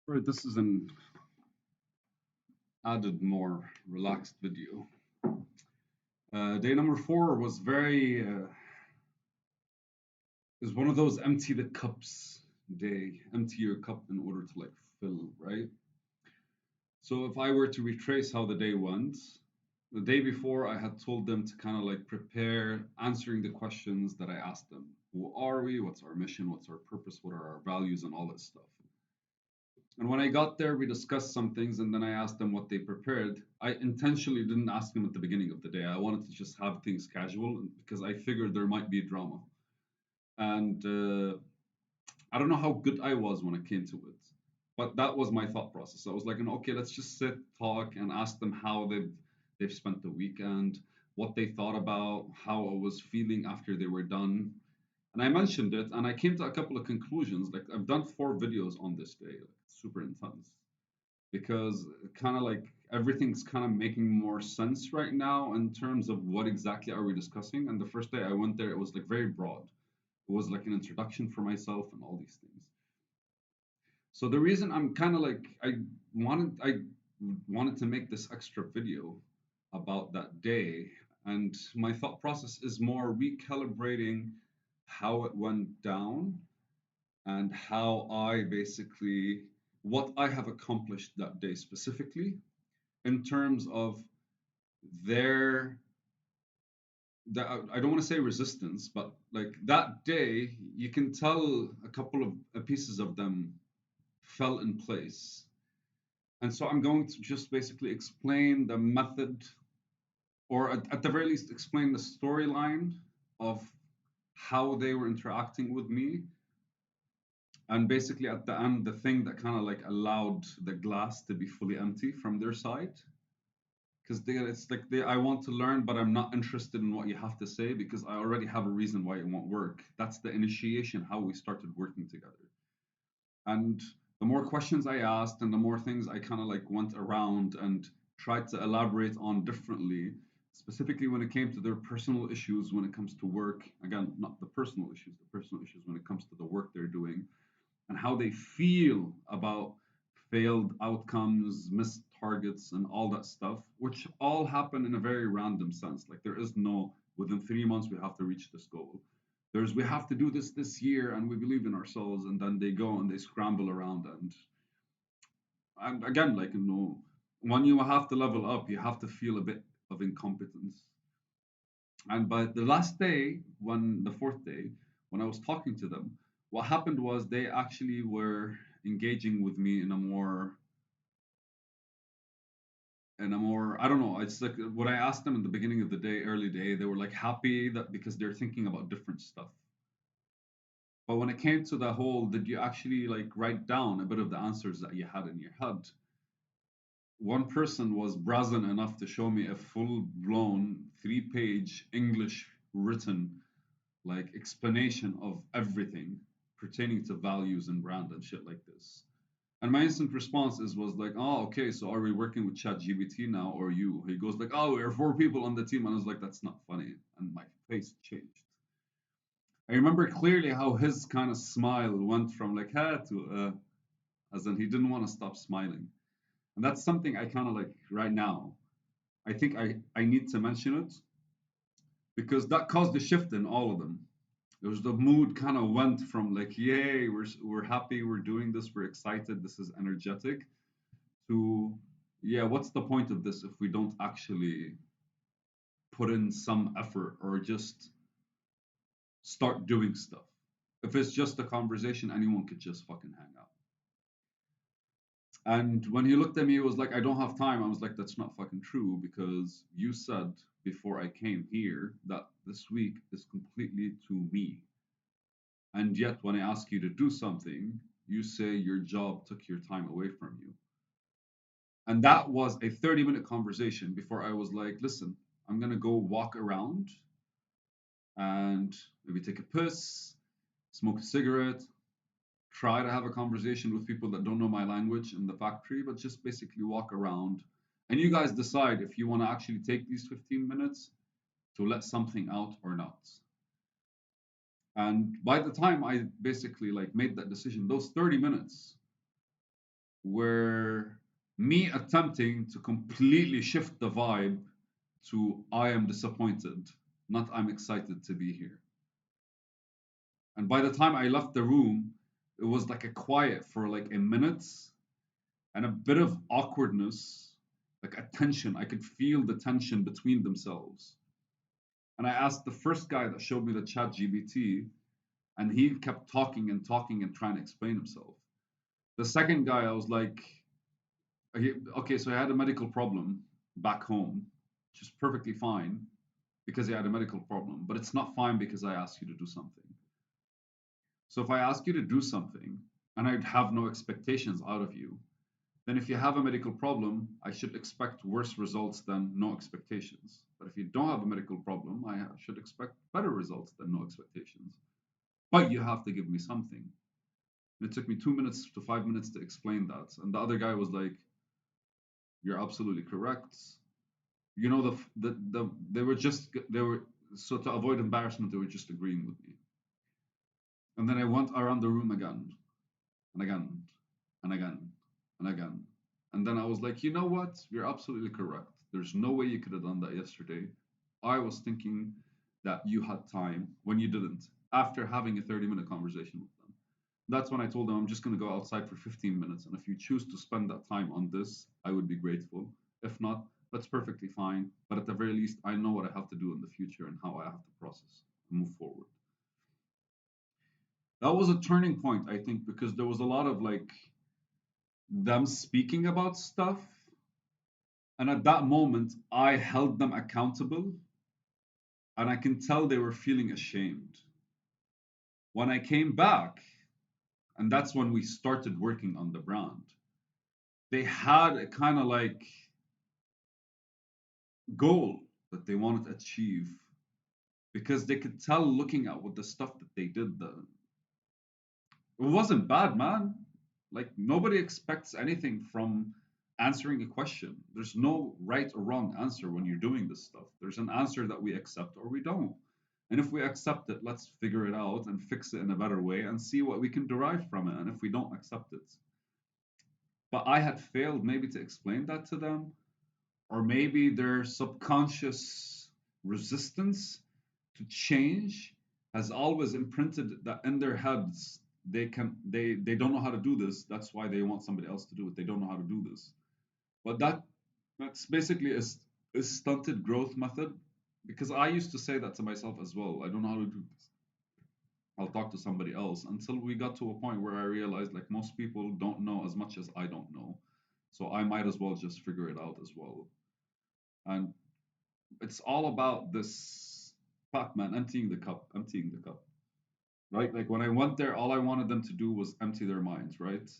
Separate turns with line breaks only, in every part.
Right, this is an added, more relaxed video. Day number 4 was is one of those empty the cups day, empty your cup in order to like fill, right? So if I were to retrace how the day went, the day before I had told them to kind of like prepare answering the questions that I asked them. Who are we? What's our mission? What's our purpose? What are our values and all that stuff? And when I got there, we discussed some things, and then I asked them what they prepared. I intentionally didn't ask them at the beginning of the day. I wanted to just have things casual because I figured there might be drama. And I don't know how good I was when it came to it, but that was my thought process. I was like, okay, let's just sit, talk, and ask them how they've spent the weekend, what they thought about, how I was feeling after they were done. And I mentioned it, and I came to a couple of conclusions. Like I've done 4 videos on this day, like super intense because kind of like everything's kind of making more sense right now in terms of what exactly are we discussing. And the first day I went there, it was like very broad. It was like an introduction for myself and all these things. So the reason I'm kind of like I wanted to make this extra video about that day, and my thought process is more recalibrating how it went down and how I basically what I have accomplished that day specifically in terms of their that I don't want to say resistance, but like that day, you can tell a couple of pieces of them fell in place. And so I'm going to just basically explain the method, or at the very least, explain the storyline of how they were interacting with me. And basically, at the end, the thing that kind of like allowed the glass to be fully empty from their side, because it's like I want to learn, but I'm not interested in what you have to say because I already have a reason why it won't work. That's the initiation, how we started working together. And the more questions I asked and the more things I kind of like went around and tried to elaborate on differently, specifically when it came to their personal issues when it comes to work. Again, not the personal issues when it comes to the work they're doing and how they feel about failed outcomes, missed targets, and all that stuff, which all happen in a very random sense. Like there is no within 3 months we have to reach this goal. There's we have to do this year and we believe in ourselves, and then they go and they scramble around and again, like when you have to level up, you have to feel a bit of incompetence. And by the last day, when the fourth day, when I was talking to them, what happened was they actually were engaging with me in a more I don't know. It's like when I asked them in the beginning of the day, early day, they were like happy that because they're thinking about different stuff. But when it came to the whole, did you actually like write down a bit of the answers that you had in your head? One person was brazen enough to show me a full blown 3-page English written like explanation of everything pertaining to values and brand and shit like this. And my instant response was like, oh, okay, so are we working with ChatGPT now or you? He goes like, oh, we're 4 people on the team. And I was like, that's not funny. And my face changed. I remember clearly how his kind of smile went from like, ha to, as in he didn't want to stop smiling. And that's something I kind of like right now. I think I need to mention it because that caused a shift in all of them. It was the mood kind of went from like, yay, we're happy, we're doing this, we're excited, this is energetic, to yeah, what's the point of this if we don't actually put in some effort or just start doing stuff? If it's just a conversation, anyone could just fucking hang out. And when he looked at me, it was like, I don't have time. I was like, that's not fucking true because you said before I came here that this week is completely to me. And yet, when I ask you to do something, you say your job took your time away from you. And that was a 30-minute conversation before I was like, listen, I'm going to go walk around and maybe take a piss, smoke a cigarette, try to have a conversation with people that don't know my language in the factory, but just basically walk around. And you guys decide if you want to actually take these 15 minutes to let something out or not. And by the time I basically like made that decision, those 30 minutes were me attempting to completely shift the vibe to I am disappointed, not I'm excited to be here. And by the time I left the room, it was like a quiet for like a minute and a bit of awkwardness, like a tension. I could feel the tension between themselves. And I asked the first guy that showed me the chat GBT, and he kept talking and talking and trying to explain himself. The second guy, I was like, okay, so I had a medical problem back home, which is perfectly fine because he had a medical problem, but it's not fine because I asked you to do something. So if I ask you to do something and I have no expectations out of you, then if you have a medical problem, I should expect worse results than no expectations. But if you don't have a medical problem, I should expect better results than no expectations. But you have to give me something. And it took me 2 minutes to 5 minutes to explain that. And the other guy was like, "You're absolutely correct." You know, they were just they were so to avoid embarrassment, they were just agreeing with me. And then I went around the room again and again and again and again. And then I was like, you know what? You're absolutely correct. There's no way you could have done that yesterday. I was thinking that you had time when you didn't, after having a 30-minute conversation with them. That's when I told them I'm just going to go outside for 15 minutes. And if you choose to spend that time on this, I would be grateful. If not, that's perfectly fine. But at the very least, I know what I have to do in the future and how I have to process and move forward. That was a turning point, I think, because there was a lot of like them speaking about stuff. And at that moment, I held them accountable, and I can tell they were feeling ashamed. When I came back, and that's when we started working on the brand, they had a kind of like goal that they wanted to achieve because they could tell looking at what the stuff that they did that it wasn't bad, man. Like nobody expects anything from answering a question. There's no right or wrong answer when you're doing this stuff. There's an answer that we accept or we don't. And if we accept it, let's figure it out and fix it in a better way and see what we can derive from it. And if we don't accept it, but I had failed maybe to explain that to them, or maybe their subconscious resistance to change has always imprinted that in their heads they don't know how to do this. That's why they want somebody else to do it. They don't know how to do this. But that's basically a stunted growth method because I used to say that to myself as well. I don't know how to do this. I'll talk to somebody else until we got to a point where I realized like most people don't know as much as I don't know. So I might as well just figure it out as well. And it's all about this fuck man, emptying the cup. Right? Like when I went there, all I wanted them to do was empty their minds, right?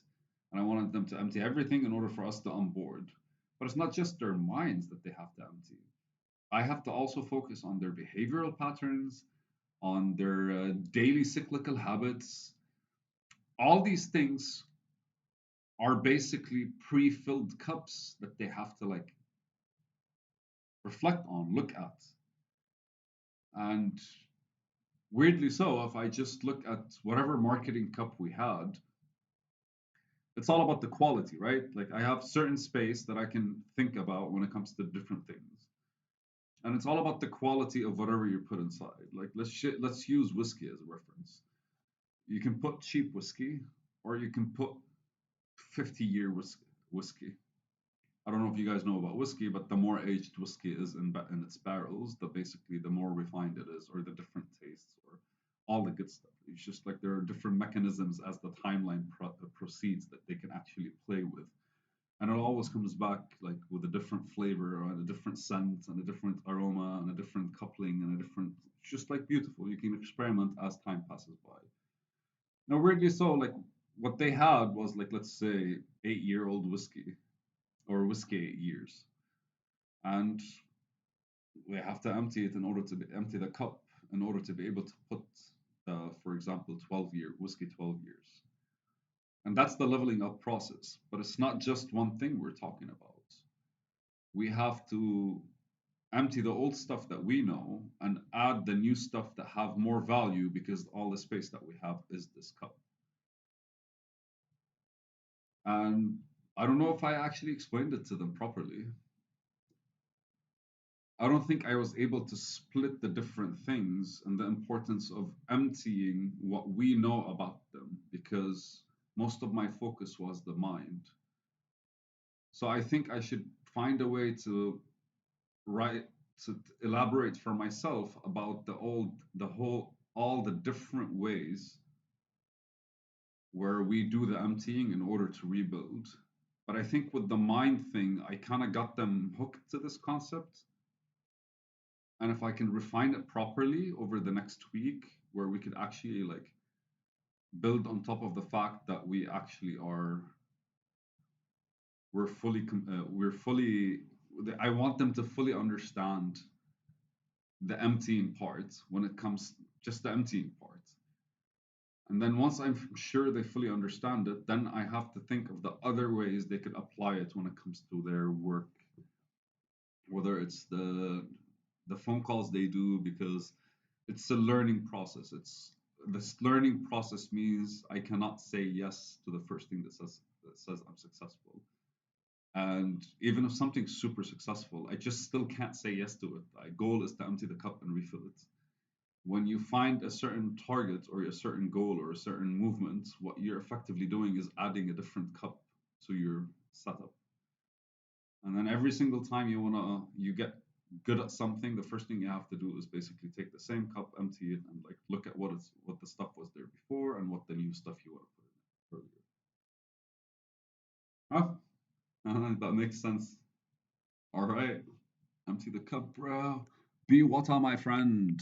And I wanted them to empty everything in order for us to onboard. But it's not just their minds that they have to empty. I have to also focus on their behavioral patterns, on their daily cyclical habits. All these things are basically pre-filled cups that they have to like reflect on, look at. And weirdly so, if I just look at whatever marketing cup we had, it's all about the quality, right? Like I have certain space that I can think about when it comes to different things. And it's all about the quality of whatever you put inside. Like let's use whiskey as a reference. You can put cheap whiskey or you can put 50-year whiskey. I don't know if you guys know about whiskey, but the more aged whiskey is in its barrels, the basically the more refined it is, or the different tastes, or all the good stuff. It's just like there are different mechanisms as the timeline proceeds that they can actually play with, and it always comes back like with a different flavor and a different scent and a different aroma and a different coupling and a different. It's just like beautiful. You can experiment as time passes by. Now, weirdly so, like what they had was like let's say 8-year-old whiskey or whiskey 8 years, and we have to empty it in order to empty the cup in order to be able to put, for example, 12-year whiskey 12 years, and that's the leveling up process. But it's not just one thing we're talking about. We have to empty the old stuff that we know and add the new stuff that have more value because all the space that we have is this cup. And I don't know if I actually explained it to them properly. I don't think I was able to split the different things and the importance of emptying what we know about them because most of my focus was the mind. So I think I should find a way to write to elaborate for myself about all the different ways where we do the emptying in order to rebuild. But I think with the mind thing, I kind of got them hooked to this concept. And if I can refine it properly over the next week, where we could actually like build on top of the fact that we actually are, we're fully, I want them to fully understand the emptying part when it comes just the emptying part. And then once I'm sure they fully understand it, then I have to think of the other ways they could apply it when it comes to their work, whether it's the phone calls they do because it's a learning process. It's this learning process means I cannot say yes to the first thing that says I'm successful. And even if something's super successful, I just still can't say yes to it. My goal is to empty the cup and refill it. When you find a certain target or a certain goal or a certain movement, what you're effectively doing is adding a different cup to your setup. And then every single time you get good at something, the first thing you have to do is basically take the same cup, empty it, and like look at what the stuff was there before and what the new stuff you want to put in it earlier. Huh? That makes sense. All right, empty the cup, bro. Be water, my friend.